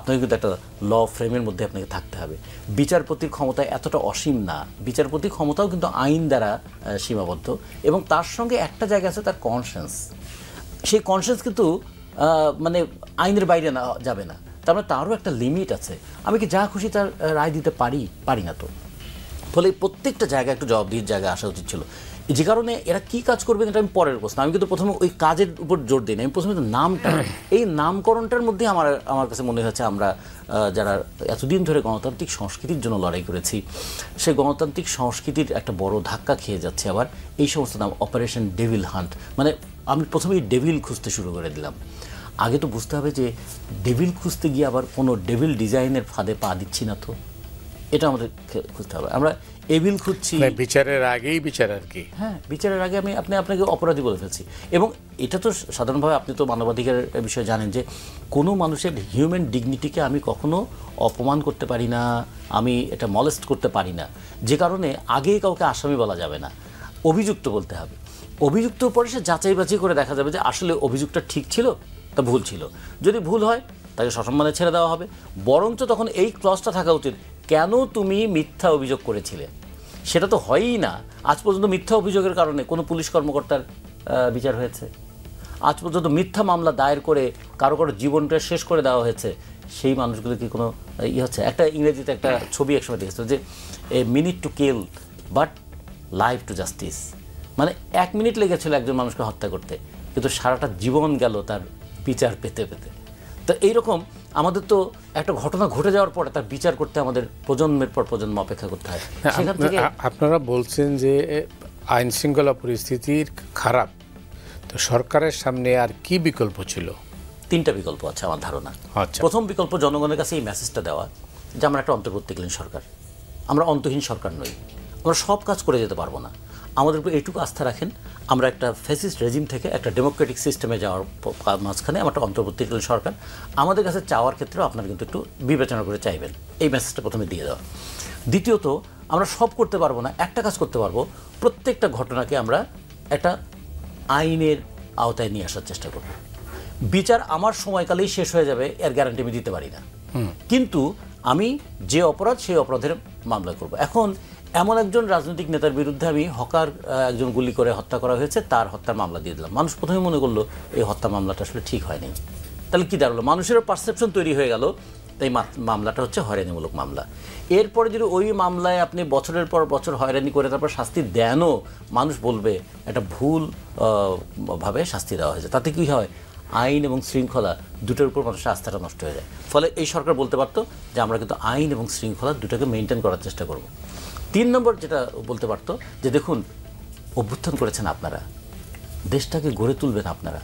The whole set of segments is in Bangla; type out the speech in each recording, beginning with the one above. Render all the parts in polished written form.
আপনাকে কিন্তু একটা ল ফ্রেমের মধ্যে আপনাকে থাকতে হবে। বিচারপতির ক্ষমতা এতটা অসীম না, বিচারপতির ক্ষমতাও কিন্তু আইন দ্বারা সীমাবদ্ধ, এবং তার সঙ্গে একটা জায়গা আছে তার কনসেন্স। সেই কনসেন্স কিন্তু মানে আইনের বাইরে না যাবে না, তার মানে তারও একটা লিমিট আছে। আমি কি যা খুশি তার রায় দিতে পারি না তো। ফলে প্রত্যেকটা জায়গায় একটু জবাবদিহির জায়গায় আসা উচিত ছিল। যে কারণে এরা কী কাজ করবেন এটা আমি পরের প্রশ্ন, আমি কিন্তু প্রথমে ওই কাজের উপর জোর দিই না, আমি প্রথমে নামটা, এই নামকরণটার মধ্যে আমার কাছে মনে হচ্ছে আমরা যারা এতদিন ধরে গণতান্ত্রিক সংস্কৃতির জন্য লড়াই করেছি, সেই গণতান্ত্রিক সংস্কৃতির একটা বড় ধাক্কা খেয়ে যাচ্ছে আবার এই সমস্ত নাম। অপারেশন ডেভিল হান্ট, মানে আমি প্রথমেই ডেভিল খুঁজতে শুরু করে দিলাম। আগে তো বুঝতে হবে যে ডেভিল খুঁজতে গিয়ে আবার কোনো ডেভিল ডিজাইনের ফাঁদে পা দিচ্ছি না তো, এটা আমাদের খুঁজতে হবে। আমরা এভিল খুঁজছি বিচারের আগেই, বিচার আর কি, হ্যাঁ বিচারের আগে আপনাকে অপরাধী বলে ফেলছি। এবং এটা তো সাধারণভাবে আপনি তো মানবাধিকারের বিষয়ে জানেন যে কোনো মানুষের হিউম্যান ডিগনিটিকে আমি কখনো অপমান করতে পারি না, আমি এটা মলেস্ট করতে পারি না, যে কারণে আগেই কাউকে আসামি বলা যাবে না, অভিযুক্ত বলতে হবে। অভিযুক্ত পরে সে যাচাই বাছাই করে দেখা যাবে যে আসলে অভিযুক্তটা ঠিক ছিল তা ভুল ছিল। যদি ভুল হয় তাকে সসম্মানে ছেড়ে দেওয়া হবে। বরঞ্চ তখন এই ক্লজটা থাকা উচিত, কেন তুমি মিথ্যা অভিযোগ করেছিলে। সেটা তো হয়ই না। আজ পর্যন্ত মিথ্যা অভিযোগের কারণে কোনো পুলিশ কর্মকর্তার বিচার হয়েছে? আজ পর্যন্ত মিথ্যা মামলা দায়ের করে কারো জীবনটা শেষ করে দেওয়া হয়েছে, সেই মানুষগুলো কি কোনো হচ্ছে? একটা ইংরেজিতে একটা ছবি একসময় দেখেছিল যে a minute to kill but life to justice, মানে 1 মিনিট লেগেছিল একজন মানুষকে হত্যা করতে, কিন্তু সারাটা জীবন গেল তার বিচার পেতে পেতে। তো এইরকম আমাদের তো একটা ঘটনা ঘটে যাওয়ার পরে তার বিচার করতে আমাদের প্রজন্মের পর প্রজন্ম অপেক্ষা করতে হয়। সেখান থেকে আপনারা বলছেন যে আইন শৃঙ্খলা পরিস্থিতির খারাপ, তো সরকারের সামনে আর কি বিকল্প ছিল? 3টা বিকল্প আছে আমার ধারণা। প্রথম বিকল্প জনগণের কাছে এই মেসেজটা দেওয়া যে আমরা একটা অন্তর্বর্তীকালীন সরকার, আমরা অন্তহীন সরকার নই, আমরা সব কাজ করে যেতে পারবো না, আমাদের উপর এইটুকু আস্থা রাখেন, আমরা একটা ফ্যাসিস্ট রেজিম থেকে একটা ডেমোক্রেটিক সিস্টেমে যাওয়ার মাঝখানে আমরা একটা অন্তর্বর্তীকালীন সরকার, আমাদের কাছে চাওয়ার ক্ষেত্রেও আপনারা কিন্তু একটু বিবেচনা করে চাইবেন, এই মেসেজটা প্রথমে দিয়ে দেওয়া। দ্বিতীয়ত, আমরা সব করতে পারবো না, একটা কাজ করতে পারবো, প্রত্যেকটা ঘটনাকে আমরা একটা আইনের আওতায় নিয়ে আসার চেষ্টা করব। বিচার আমার সময়কালেই শেষ হয়ে যাবে এর গ্যারান্টি আমি দিতে পারি না, কিন্তু আমি যে অপরাধ সেই অপরাধের মামলা করব। এখন এমন একজন রাজনৈতিক নেতার বিরুদ্ধে আমি হকার একজন গুলি করে হত্যা করা হয়েছে, তার হত্যার মামলা দিয়ে দিলাম। মানুষ প্রথমে মনে করলো এই হত্যা মামলাটা আসলে ঠিক হয়নি। তাহলে কী দাঁড়ালো? মানুষেরও পারসেপশন তৈরি হয়ে গেল তাই মামলাটা হচ্ছে হয়রানিমূলক মামলা। এরপরে যদি ওই মামলায় আপনি বছরের পর বছর হয়রানি করে তারপর শাস্তি দেনও, মানুষ বলবে একটা ভুল ভাবে শাস্তি দেওয়া হয়েছে। তাতে কী হয়? আইন এবং শৃঙ্খলা দুটোর উপর মানুষের আস্থাটা নষ্ট হয়ে যায়। ফলে এই সরকার বলতে পারতো যে আমরা কিন্তু আইন এবং শৃঙ্খলা দুটোকে মেনটেন করার চেষ্টা করব। 3 নম্বর যেটা বলতে পারতো যে দেখুন, অভ্যুত্থান করেছেন আপনারা, দেশটাকে গড়ে তুলবেন আপনারা,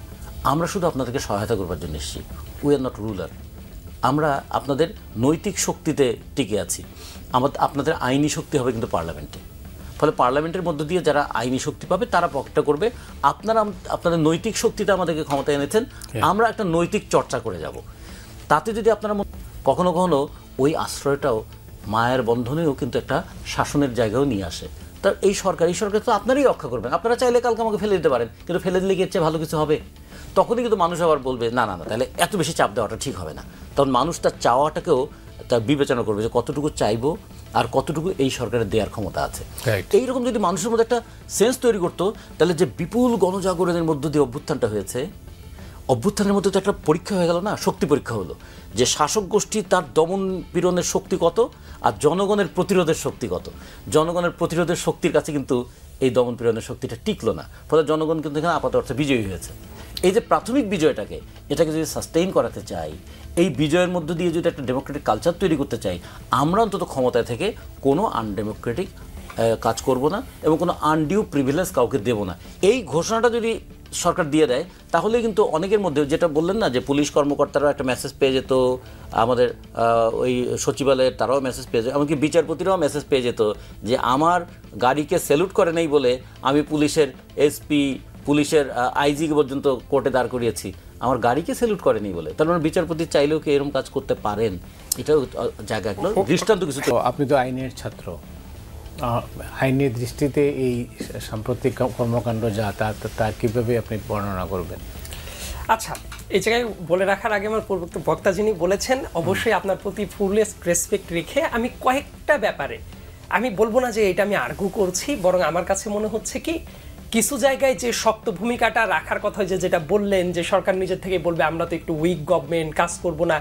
আমরা শুধু আপনাদেরকে সহায়তা করবার জন্য এসেছি, উই আর নট রুলার। আমরা আপনাদের নৈতিক শক্তিতে টিকে আছি, আপনাদের আইনি শক্তি হবে কিন্তু পার্লামেন্টে। ফলে পার্লামেন্টের মধ্য দিয়ে যারা আইনি শক্তি পাবে তারা পক্ষটা করবে। আপনারা আপনাদের নৈতিক শক্তিতে আমাদেরকে ক্ষমতায় এনেছেন, আমরা একটা নৈতিক চর্চা করে যাব। তাতে যদি আপনারা কখনো কখনো ওই আশ্রয়টাও মায়ের বন্ধনেও কিন্তু একটা শাসনের জায়গাও নিয়ে আসে। তা এই সরকার তো আপনারাই রক্ষা করবেন। আপনারা চাইলে কালকে আমাকে ফেলে দিতে পারেন, কিন্তু ফেলে দিলে গিয়ে ভালো কিছু হবে? তখনই কিন্তু মানুষ আবার বলবে না না না, তাহলে এত বেশি চাপ দেওয়াটা ঠিক হবে না। তখন মানুষ তার চাওয়াটাকেও তার বিবেচনা করবে যে কতটুকু চাইবো আর কতটুকু এই সরকারের দেওয়ার ক্ষমতা আছে। এইরকম যদি মানুষের মধ্যে একটা সেন্স তৈরি করতো, তাহলে যে বিপুল গণজাগরণের মধ্য দিয়ে অভ্যুত্থানটা হয়েছে, অভ্যুত্থানের মধ্যে তো একটা পরীক্ষা হয়ে গেল না, শক্তি পরীক্ষা হলো যে শাসক গোষ্ঠী তার দমন পীড়নের শক্তি কত আর জনগণের প্রতিরোধের শক্তি কত। জনগণের প্রতিরোধের শক্তির কাছে কিন্তু এই দমন পীড়নের শক্তিটা টিকলো না, ফলে জনগণ কিন্তু এখানে আপাতত অর্থে বিজয়ী হয়েছে। এই যে প্রাথমিক বিজয়টাকে, এটাকে যদি সাস্টেইন করাতে চাই, এই বিজয়ের মধ্য দিয়ে যদি একটা ডেমোক্রেটিক কালচার তৈরি করতে চাই, আমরা অন্তত ক্ষমতায় থেকে কোনো আনডেমোক্রেটিক কাজ করব না এবং কোনো আনডিউ প্রিভিলেজ কাউকে দেব না। এই ঘোষণাটা যদি সরকার দিয়ে দেয়, তাহলে কিন্তু অনেকের মধ্যে যেটা বললেন না যে পুলিশ কর্মকর্তারাও একটা মেসেজ পেয়ে যেত, আমাদের ওই সচিবালয়ের তারাও মেসেজ পেয়ে যেত, এমনকি বিচারপতিরাও মেসেজ পেয়ে যেত যে আমার গাড়িকে স্যালুট করে নেই বলে আমি পুলিশের এসপি, পুলিশের আইজি পর্যন্ত কোর্টে দাঁড় করিয়েছি, আমার গাড়িকে স্যালুট করেনি বলে। তার মানে বিচারপতি চাইলেও কি এরকম কাজ করতে পারেন? এটাও জায়গাগুলো দৃষ্টান্ত কিছু। আপনি তো আইনের ছাত্র, আইনের দৃষ্টিতে এই সাম্প্রতিক কর্মকাণ্ড যা তা কীভাবে আপনি বর্ণনা করবেন? আচ্ছা, এই জায়গায় বলে রাখার আগে আমার পূর্ববর্তী বক্তা যিনি বলেছেন, অবশ্যই আপনার প্রতি ফুলেস্ট রেসপেক্ট রেখে আমি কয়েকটা ব্যাপারে, আমি বলবো না যে এটা আমি আর্গু করছি, বরং আমার কাছে মনে হচ্ছে কি কিছু জায়গায় যে শক্ত ভূমিকাটা রাখার কথা, যেটা বললেন যে সরকার নিজের থেকে বলবে আমরা তো একটু উইক গভর্নমেন্ট, কাজ করব না।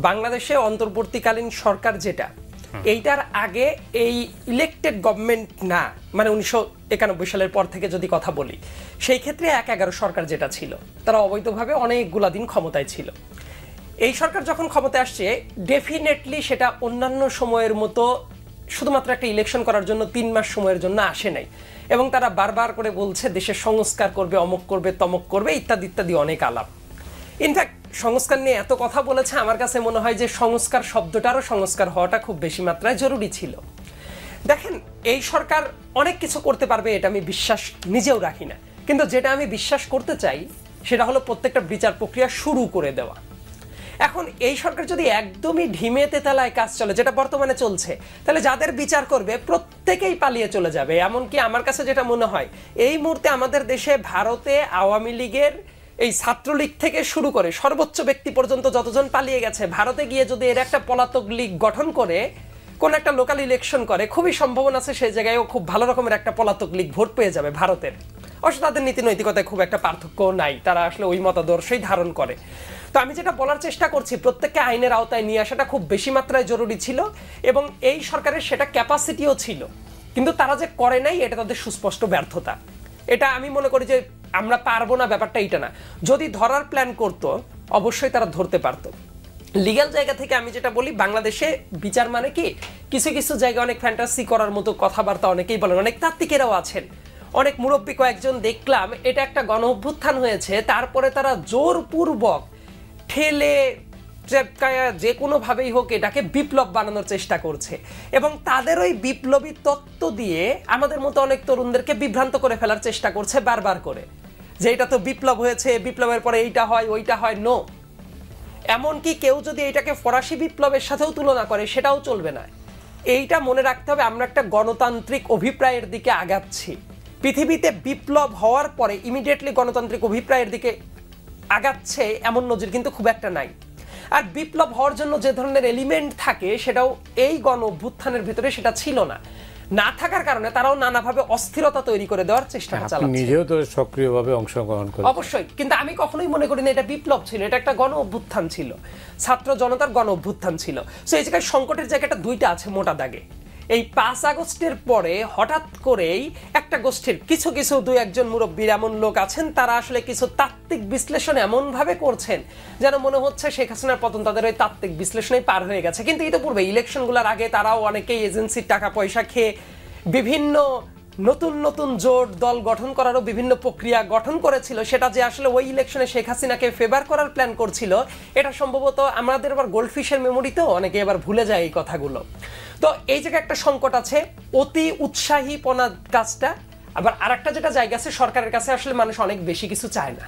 বাংলাদেশে অন্তর্বর্তীকালীন সরকার যেটা, এইটার আগে এই ইলেকটেড গভর্নমেন্ট না, মানে 1991 সালের পর থেকে যদি কথা বলি, সেই ক্ষেত্রে 1-11 সরকার যেটা ছিল, তারা অবৈধভাবে অনেকগুলা দিন ক্ষমতায় ছিল। এই সরকার যখন ক্ষমতায় আসছে, ডেফিনেটলি সেটা অন্যান্য সময়ের মতো শুধুমাত্র একটা ইলেকশন করার জন্য 3 মাস সময়ের জন্য আসে নাই, এবং তারা বারবার করে বলছে দেশের সংস্কার করবে, অমুক করবে, তমক করবে, ইত্যাদি ইত্যাদি অনেক আলাপ। ইনফ্যাক্ট সংস্কার নিয়ে এত কথা বলেছে, আমার কাছে মনে হয় যে সংস্কার শব্দটারও সংস্কার হওয়াটা খুব বেশি মাত্রায় জরুরি ছিল। দেখেন, এই সরকার অনেক কিছু করতে পারবে, এটা আমি বিশ্বাস নিজেও রাখি না, কিন্তু যেটা আমি বিশ্বাস করতে চাই সেটা হলো প্রত্যেকটা বিচার প্রক্রিয়া শুরু করে দেওয়া। এখন এই সরকার যদি একদমই ঢিমে তেতালায় কাজ চলে, যেটা বর্তমানে চলছে, তাহলে যাদের বিচার করবে প্রত্যেকেই পালিয়ে চলে যাবে। এমনকি আমার কাছে যেটা মনে হয়, এই মুহূর্তে আমাদের দেশে ভারতে আওয়ামী লীগের এই ছাত্রলীগ থেকে শুরু করে সর্বোচ্চ ব্যক্তি পর্যন্ত যতজন পালিয়ে গেছে, ভারতে গিয়ে যদি এর একটা পলাতক লীগ গঠন করে কোন একটা লোকাল ইলেকশন করে, খুবই সম্ভাবনা আছে সেই জায়গায়ও খুব ভালো রকমের একটা পলাতক লীগ ভোট পেয়ে যাবে ভারতের। অবশ্য তাদের নীতি নৈতিকতায় খুব একটা পার্থক্য নাই, তারা আসলে ওই মতাদর্শই ধারণ করে। তো আমি যেটা বলার চেষ্টা করছি, প্রত্যেককে আইনের আওতায় নিয়ে আসাটা খুব বেশি মাত্রায় জরুরি ছিল, এবং এই সরকারের সেটা ক্যাপাসিটিও ছিল, কিন্তু তারা যে করে নাই এটা তাদের সুস্পষ্ট ব্যর্থতা। এটা আমি মনে করি যে আমরা পারবো না ব্যাপারটা এটা না, যদি ধরার প্ল্যান করতো অবশ্যই তারা ধরতে পারতো। লিগ্যাল জায়গা থেকে আমি যেটা বলি, বাংলাদেশে বিচার মানে কি, কিছু কিছু জায়গায় অনেক ফ্যান্টাসি করার মতো কথাবার্তা অনেকেই বলেন, অনেক তাত্ত্বিকেরাও আছেন, অনেক মুরব্বী কয়েকজন দেখলাম এটা একটা গণ অভ্যুত্থান হয়েছে, তারপরে তারা জোরপূর্বক ঠেলে যে কোনোভাবেই হোক এটাকে বিপ্লব বানানোর চেষ্টা করছে, এবং তাদের ওই বিপ্লবী তত্ত্ব দিয়ে আমাদের মতো অনেক তরুণদেরকে বিভ্রান্ত করে ফেলার চেষ্টা করছে বারবার করে, যে এটা তো বিপ্লব হয়েছে, বিপ্লবের পরে এইটা হয় ওইটা হয়। নো, এমনকি কেউ যদি এটাকে ফরাসি বিপ্লবের সাথেও তুলনা করে সেটাও চলবে না। এইটা মনে রাখতে হবে, আমরা একটা গণতান্ত্রিক অভিপ্রায়ের দিকে আগাচ্ছি। পৃথিবীতে বিপ্লব হওয়ার পরে ইমিডিয়েটলি গণতান্ত্রিক অভিপ্রায়ের দিকে আগাচ্ছে এমন নজির কিন্তু খুব একটা নাই। আর বিপ্লব হওয়ার জন্য যে ধরনের এলিমেন্ট থাকে সেটাও এই গণ অভ্যুত্থানের ভিতরে সেটা ছিল না, না থাকার কারণে তারাও নানাভাবে অস্থিরতা তৈরি করে দেওয়ার চেষ্টা চালাচ্ছে। নিজেও তো সক্রিয়ভাবে অংশগ্রহণ করে, অবশ্যই, কিন্তু আমি কখনোই মনে করি না এটা বিপ্লব ছিল, এটা একটা গণ অভ্যুত্থান ছিল, ছাত্র জনতার গণ অভ্যুত্থান ছিল। সো এই জায়গায় সংকটের জায়গাটা দুইটা আছে মোটা দাগে। এই 5 আগস্টের পরে হঠাৎ করেই একটা গোষ্ঠীর কিছু কিছু 2-1 মুরব্বীর এমন লোক আছেন, তারা আসলে কিছু তাত্ত্বিক বিশ্লেষণ এমন ভাবে করছেন যেন মনে হচ্ছে শেখ হাসিনার পতন তাদের ওই তাত্ত্বিক বিশ্লেষণেই পার হয়ে গেছে। কিন্তু ইতিপূর্বে ইলেকশনগুলোর আগে তারাও অনেকেই এজেন্সির টাকা পয়সা খেয়ে বিভিন্ন নতুন নতুন জোট দল গঠন করারও বিভিন্ন প্রক্রিয়া গঠন করেছিল, সেটা যে আসলে ওই ইলেকশনে শেখ হাসিনাকে ফেভার করার প্ল্যান করছিল, এটা সম্ভবত আমাদের আবার গোল্ডফিশের মেমোরিতেও অনেকে এবার ভুলে যায় এই কথাগুলো। তো এই জায়গায় একটা সংকট আছে, অতি উৎসাহীপনা কাজটা। আবার আরেকটা যেটা জায়গা আছে, সরকারের কাছে আসলে মানুষ অনেক বেশি কিছু চায় না,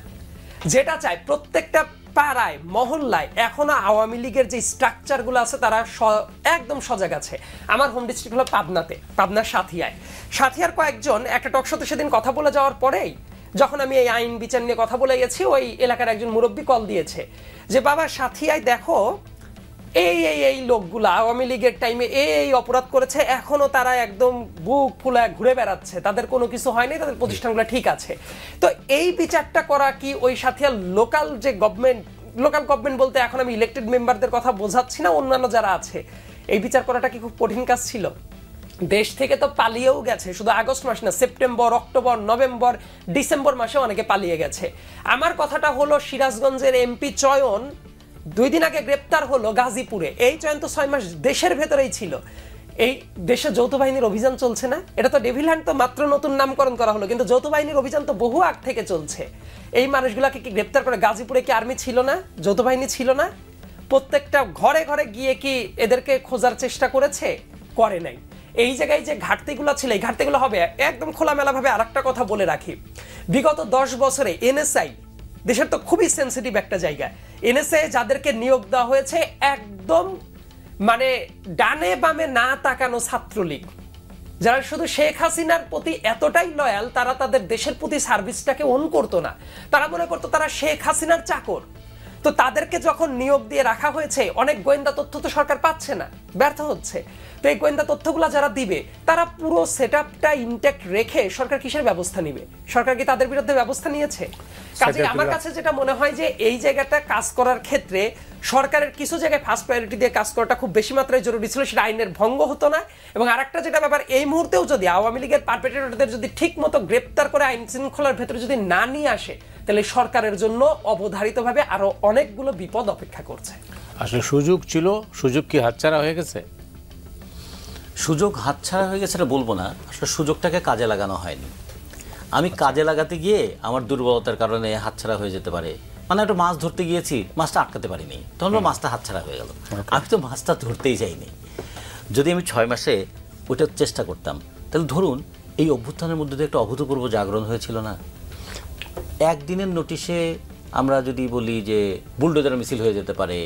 যেটা চায় প্রত্যেকটা পাড়ায় মহল্লায় এখনো আওয়ামী লীগের যে স্ট্রাকচারগুলো আছে তারা একদম সজাগ আছে। আমার হোম ডিস্ট্রিক্ট হলো পাবনাতে, পাবনার সাথিয়ার কয়েকজন একটা টকশোতে সেদিন কথা বলে যাওয়ার পরেই, যখন আমি এই আইন বিচার নিয়ে কথা বলে গেছি, ওই এলাকার একজন মুরব্বী কল দিয়েছে যে বাবা সাথিয়ায় দেখো এই এই এই লোকগুলা আওয়ামী লীগের টাইমে এই অপরাধ করেছে, এখনো তারা একদম বুক ফুলে ঘুরে বেড়াচ্ছে, তাদের কোনো কিছু হয়নি, তাদের প্রতিষ্ঠানগুলো ঠিক আছে। তো এই বিচারটা করা কি ওই সাথিয়ার লোকাল যে গভর্নমেন্ট বলতে এখন আমি ইলেক্টেড মেম্বারদের কথা বোঝাচ্ছি না, অন্যান্য যারা আছে, এই বিচার করাটা কি খুব কঠিন কাজ ছিল? দেশ থেকে তো পালিয়েও গেছে, শুধু আগস্ট মাস না, সেপ্টেম্বর, অক্টোবর, নভেম্বর, ডিসেম্বর মাসে অনেকে পালিয়ে গেছে। আমার কথাটা হলো সিরাজগঞ্জের এমপি চয়ন 2 দিন আগে গ্রেপ্তার হলো গাজীপুরে, এই চয়ন তো 6 মাস দেশের ভেতরেই ছিল। এই দেশে যৌথ বাহিনীর অভিযান চলছে না, এটা তো ডেভিল হ্যান্ড তো মাত্র নতুন নামকরণ করা হলো, কিন্তু যৌথ বাহিনীর অভিযান তো বহু আগ থেকে চলছে। এই মানুষগুলাকে কি গ্রেপ্তার করে গাজীপুরে কি আর্মি ছিল না, যৌথ বাহিনী ছিল না? প্রত্যেকটা ঘরে ঘরে গিয়ে কি এদেরকে খোঁজার চেষ্টা করেছে? করে নাই। এই জায়গায় যে ঘাটতিগুলো ছিল, এই ঘাটতিগুলো হবে একদম খোলামেলাভাবে। আরেকটা কথা বলে রাখি, বিগত 10 বছরে এনএসআই দেশের তো খুবই সেন্সিটিভ একটা জায়গা, এনএসআই যাদেরকে নিয়োগ দেওয়া হয়েছে একদম মানে ডানে বামে না তাকানো ছাত্রলীগ, যারা শুধু শেখ হাসিনার প্রতি এতটাই লয়াল, তারা তাদের দেশের প্রতি সার্ভিসটাকে অন করতো না, তারা মনে করতো তারা শেখ হাসিনার চাকর। তো তাদেরকে যখন নিয়োগ দিয়ে রাখা হয়েছে, অনেক গোয়েন্দা তথ্য তো সরকার পাচ্ছে না, ব্যর্থ হচ্ছে। তো এই গোয়েন্দা তথ্যগুলো যারা দিবে তারা পুরো সেটআপটা ইনট্যাক্ট রেখে সরকার কিসের ব্যবস্থা নিবে? সরকার কি তাদের বিরুদ্ধে ব্যবস্থা নিয়েছে? কাজে আমার কাছে যেটা মনে হয় যে এই জায়গাটা কাজ করার ক্ষেত্রে সরকারের কিছু জায়গায় ফার্স্ট প্রায়োরিটি দিয়ে কাজ করাটা খুব বেশি মাত্রায় জরুরি ছিল, সেটা আইনের ভঙ্গ হতো না। এবং আরেকটা যেটা ব্যাপার, এই মুহূর্তেও যদি আওয়ামী লীগের পারপেট্রেটরদের যদি ঠিক মতো গ্রেপ্তার করে আইন শৃঙ্খলার ভেতরে যদি না নিয়ে আসে, তাহলে সরকারের জন্য অবধারিতভাবে আরো অনেকগুলো বিপদ অপেক্ষা করছে। আসলে সুযোগ ছিল, সুযোগ কি হাতছাড়া হয়ে গেছে? সুযোগ হাতছাড়া হয়ে গেছে এটা বলবো না, আসলে সুযোগটাকে কাজে লাগানো হয়নি। আমি কাজে লাগাতে গিয়ে আমার দুর্বলতার কারণে হাতছাড়া হয়ে যেতে পারে। মানে একটা মাছ ধরতে গিয়েছি, মাছটা আটকাতে পারিনি, তখন মাছটা হাতছাড়া হয়ে গেল। আমি তো মাছটা ধরতেই যাইনি। যদি আমি 6 মাসে ওইটা চেষ্টা করতাম, তাহলে ধরুন এই অভ্যুত্থানের মধ্যে দিয়ে একটা অভূতপূর্ব জাগরণ হয়েছিল না। একদিনের নোটিশে আমরা যদি বলি যে বুলডোজার মিছিল হয়ে যেতে পারে,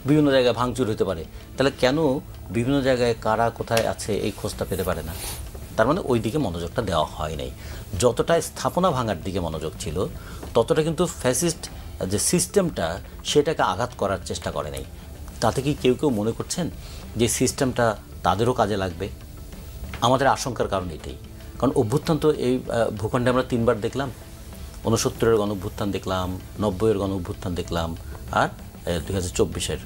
বিভিন্ন জায়গায় ভাঙচুর হতে পারে, তাহলে কেন বিভিন্ন জায়গায় কারা কোথায় আছে এই খোঁজটা পেতে পারে না? তার মানে ওই দিকে মনোযোগটা দেওয়া হয় নাই। যতটা স্থাপনা ভাঙার দিকে মনোযোগ ছিল, ততটা কিন্তু ফ্যাসিস্ট যে সিস্টেমটা সেটাকে আঘাত করার চেষ্টা করে নাই। তাতে কি কেউ কেউ মনে করছেন যে সিস্টেমটা তাদেরও কাজে লাগবে? আমাদের আশঙ্কার কারণ এটাই। কারণ অভ্যুত্থান তো এই ভূখণ্ডে আমরা 3বার দেখলাম। 69-এর গণ অভ্যুত্থান দেখলাম, 90-এর গণ অভ্যুত্থান দেখলাম, আর 2024-এর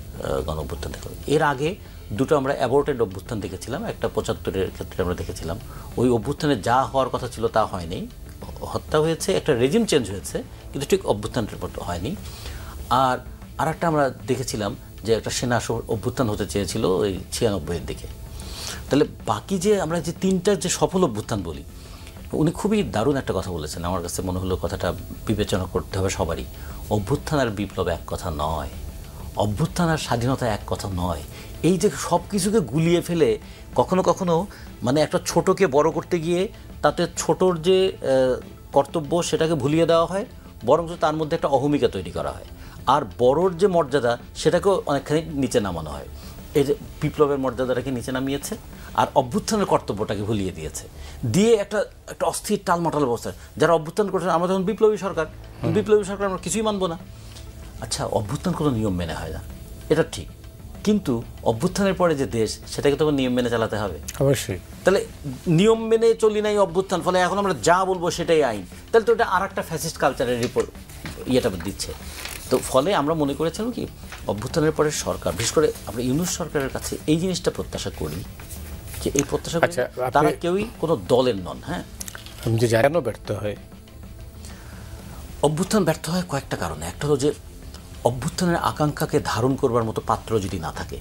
গণ অভ্যুত্থান দেখলাম। এর আগে দুটো আমরা অ্যাবর্টেড অভ্যুত্থান দেখেছিলাম। একটা 75-এর ক্ষেত্রে আমরা দেখেছিলাম ওই অভ্যুত্থানে যা হওয়ার কথা ছিল তা হয়নি, হত্যা হয়েছে, একটা রেজিম চেঞ্জ হয়েছে, কিন্তু ঠিক অভ্যুত্থানটার মতো হয়নি। আর একটা আমরা দেখেছিলাম যে একটা সেনা অভ্যুত্থান হতে চেয়েছিল ওই 96-এর দিকে। তাহলে বাকি যে আমরা যে 3টা যে সফল অভ্যুত্থান বলি, উনি খুবই দারুণ একটা কথা বলেছেন। আমার কাছে মনে হলো কথাটা বিবেচনা করতে হবে সবারই। অভ্যুত্থান আর বিপ্লব এক কথা নয়, অভ্যুত্থান আর স্বাধীনতা এক কথা নয়। এই যে সব কিছুকে গুলিয়ে ফেলে কখনো কখনো মানে একটা ছোটকে বড় করতে গিয়ে তাতে ছোটর যে কর্তব্য সেটাকে ভুলিয়ে দেওয়া হয়, বরং তার মধ্যে একটা অহমিকা তৈরি করা হয়। আর বড়র যে মর্যাদা সেটাকেও অনেকখানি নিচে নামানো হয়। এই যে বিপ্লবের মর্যাদাটাকে নিচে নামিয়েছে আর অভ্যুত্থানের কর্তব্যটাকে ভুলিয়ে দিয়েছে, দিয়ে একটা অস্থির টালমাটাল অবস্থা। যারা অভ্যুত্থান করছে আমরা তখন বিপ্লবী সরকার আমরা কিছুই মানবো না। আচ্ছা, অভ্যুত্থান কোনো নিয়ম মেনে হয় না, এটা ঠিক, কিন্তু অভ্যুত্থানের পরে যে দেশ সেটাকে তো নিয়ম মেনে চালাতে হবে অবশ্যই। তাহলে নিয়ম মেনে চলি নাই অভ্যুত্থান, ফলে এখন আমরা যা বলবো সেটাই আইন, তাহলে তো এটা আর একটা ফ্যাসিস্ট কালচারের রিপোর্ট ইয়েটা দিচ্ছে। তো ফলে আমরা মনে করেছিলাম কি অভ্যুত্থানের পরে সরকার, বিশেষ করে আমরা ইউনূস সরকারের কাছে এই জিনিসটা প্রত্যাশা করি যে এই প্রত্যাশা তারা কেউই কোনো দলের নন। হ্যাঁ, আমি যে জানো ব্যর্থ হয়, অভ্যুত্থান ব্যর্থ হয় কয়েকটা কারণে। একটা হলো যে অভ্যুত্থানের আকাঙ্ক্ষাকে ধারণ করবার মতো পাত্র যদি না থাকে।